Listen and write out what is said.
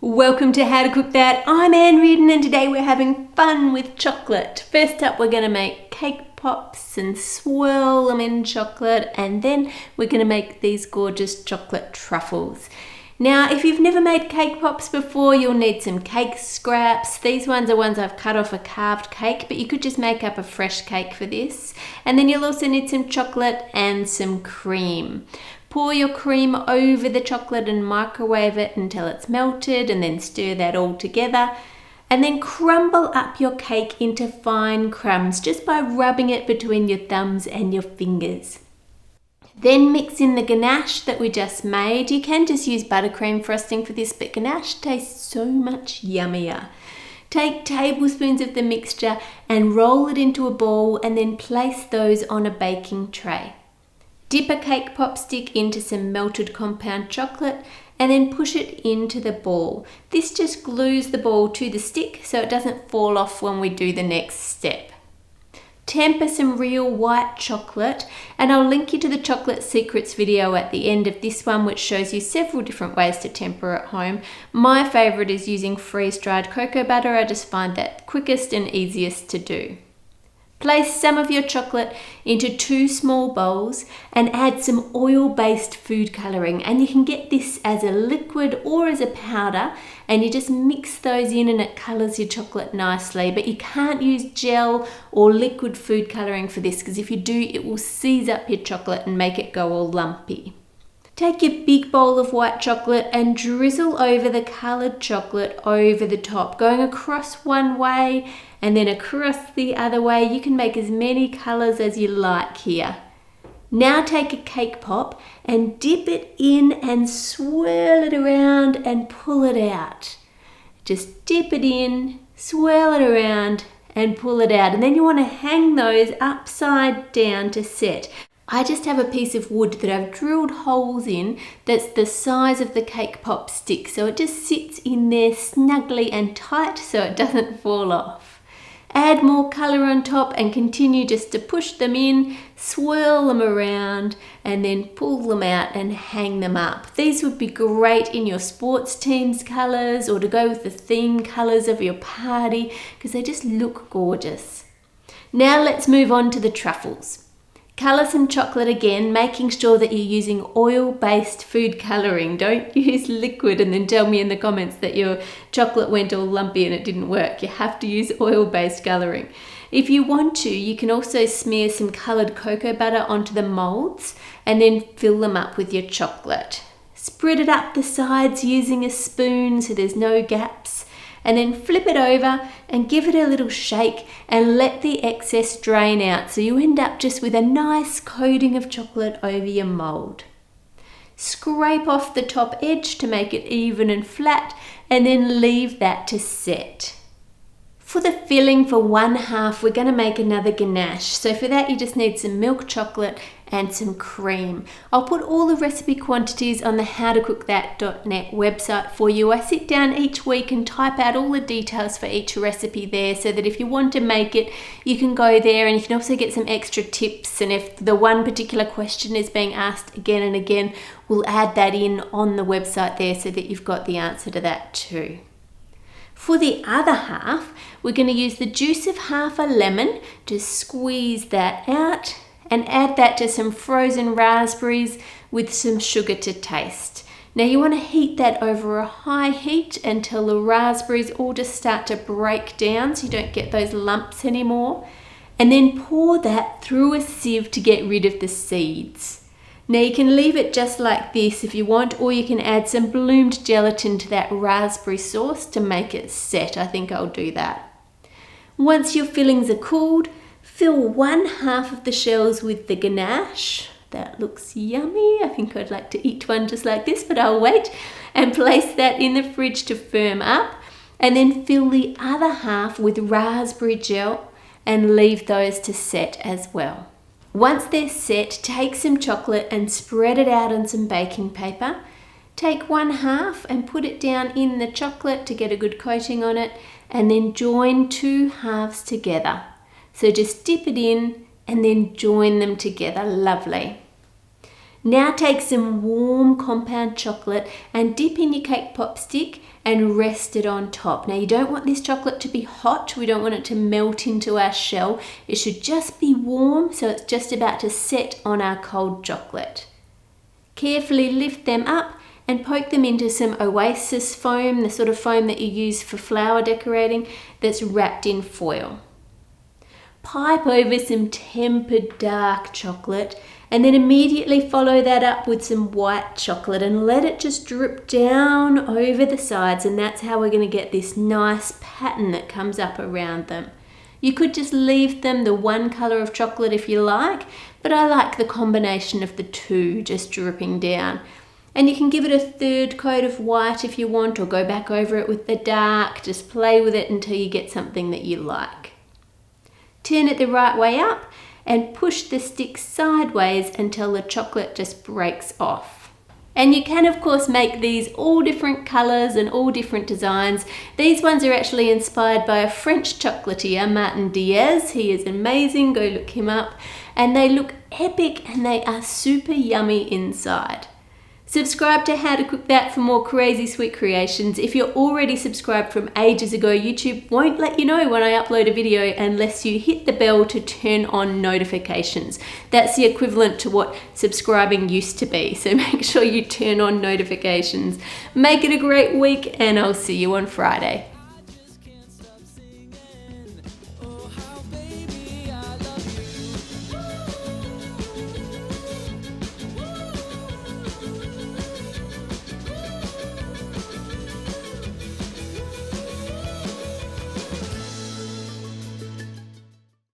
Welcome to How to Cook That. I'm Ann Reardon and today we're having fun with chocolate. First up we're going to make cake pops and swirl them in chocolate, and then we're going to make these gorgeous chocolate truffles. Now if you've never made cake pops before, you'll need some cake scraps. These ones are ones I've cut off a carved cake, but you could just make up a fresh cake for this. And then you'll also need some chocolate and some cream. Pour your cream over the chocolate and microwave it until it's melted, and then stir that all together. And then crumble up your cake into fine crumbs just by rubbing it between your thumbs and your fingers. Then mix in the ganache that we just made. You can just use buttercream frosting for this, but ganache tastes so much yummier. Take tablespoons of the mixture and roll it into a ball, and then place those on a baking tray. Dip a cake pop stick into some melted compound chocolate and then push it into the ball. This just glues the ball to the stick so it doesn't fall off when we do the next step. Temper some real white chocolate, and I'll link you to the Chocolate Secrets video at the end of this one, which shows you several different ways to temper at home. My favourite is using freeze-dried cocoa butter. I just find that quickest and easiest to do. Place some of your chocolate into 2 small bowls and add some oil-based food colouring, and you can get this as a liquid or as a powder, and you just mix those in and it colours your chocolate nicely. But you can't use gel or liquid food colouring for this, because if you do, it will seize up your chocolate and make it go all lumpy. Take your big bowl of white chocolate and drizzle over the coloured chocolate over the top, going across one way and then across the other way. You can make as many colours as you like here. Now take a cake pop and dip it in and swirl it around and pull it out. Just dip it in, swirl it around and pull it out. And then you want to hang those upside down to set. I just have a piece of wood that I've drilled holes in that's the size of the cake pop stick, so it just sits in there snugly and tight so it doesn't fall off. Add more colour on top and continue just to push them in, swirl them around and then pull them out and hang them up. These would be great in your sports team's colours or to go with the theme colours of your party, because they just look gorgeous. Now let's move on to the truffles. Colour some chocolate again, making sure that you're using oil-based food colouring. Don't use liquid and then tell me in the comments that your chocolate went all lumpy and it didn't work. You have to use oil-based colouring. If you want to, you can also smear some coloured cocoa butter onto the moulds and then fill them up with your chocolate. Spread it up the sides using a spoon so there's no gaps, and then flip it over and give it a little shake and let the excess drain out, so you end up just with a nice coating of chocolate over your mould. Scrape off the top edge to make it even and flat, and then leave that to set. For the filling for one half, we're going to make another ganache. So for that you just need some milk chocolate and some cream. I'll put all the recipe quantities on the howtocookthat.net website for you. I sit down each week and type out all the details for each recipe there, so that if you want to make it, you can go there, and you can also get some extra tips, and if the one particular question is being asked again and again, we'll add that in on the website there so that you've got the answer to that too. For the other half, we're going to use the juice of half a lemon to squeeze that out and add that to some frozen raspberries with some sugar to taste. Now you want to heat that over a high heat until the raspberries all just start to break down so you don't get those lumps anymore, and then pour that through a sieve to get rid of the seeds. Now you can leave it just like this if you want, or you can add some bloomed gelatin to that raspberry sauce to make it set. I think I'll do that. Once your fillings are cooled, fill one half of the shells with the ganache. That looks yummy. I think I'd like to eat one just like this, but I'll wait. And place that in the fridge to firm up, and then fill the other half with raspberry gel and leave those to set as well. Once they're set, take some chocolate and spread it out on some baking paper. Take one half and put it down in the chocolate to get a good coating on it, and then join 2 halves together. So just dip it in and then join them together. Lovely. Now take some warm compound chocolate and dip in your cake pop stick and rest it on top. Now you don't want this chocolate to be hot. We don't want it to melt into our shell. It should just be warm, so it's just about to set on our cold chocolate. Carefully lift them up and poke them into some oasis foam, the sort of foam that you use for flower decorating, that's wrapped in foil. Pipe over some tempered dark chocolate and then immediately follow that up with some white chocolate and let it just drip down over the sides, and that's how we're going to get this nice pattern that comes up around them. You could just leave them the one colour of chocolate if you like, but I like the combination of the two just dripping down. And you can give it a third coat of white if you want, or go back over it with the dark. Just play with it until you get something that you like. Turn it the right way up and push the stick sideways until the chocolate just breaks off. And you can of course make these all different colours and all different designs. These ones are actually inspired by a French chocolatier, Martin Diaz. He is amazing, go look him up. And they look epic and they are super yummy inside. Subscribe to How to Cook That for more crazy sweet creations. If you're already subscribed from ages ago, YouTube won't let you know when I upload a video unless you hit the bell to turn on notifications. That's the equivalent to what subscribing used to be, so make sure you turn on notifications. Make it a great week and I'll see you on Friday.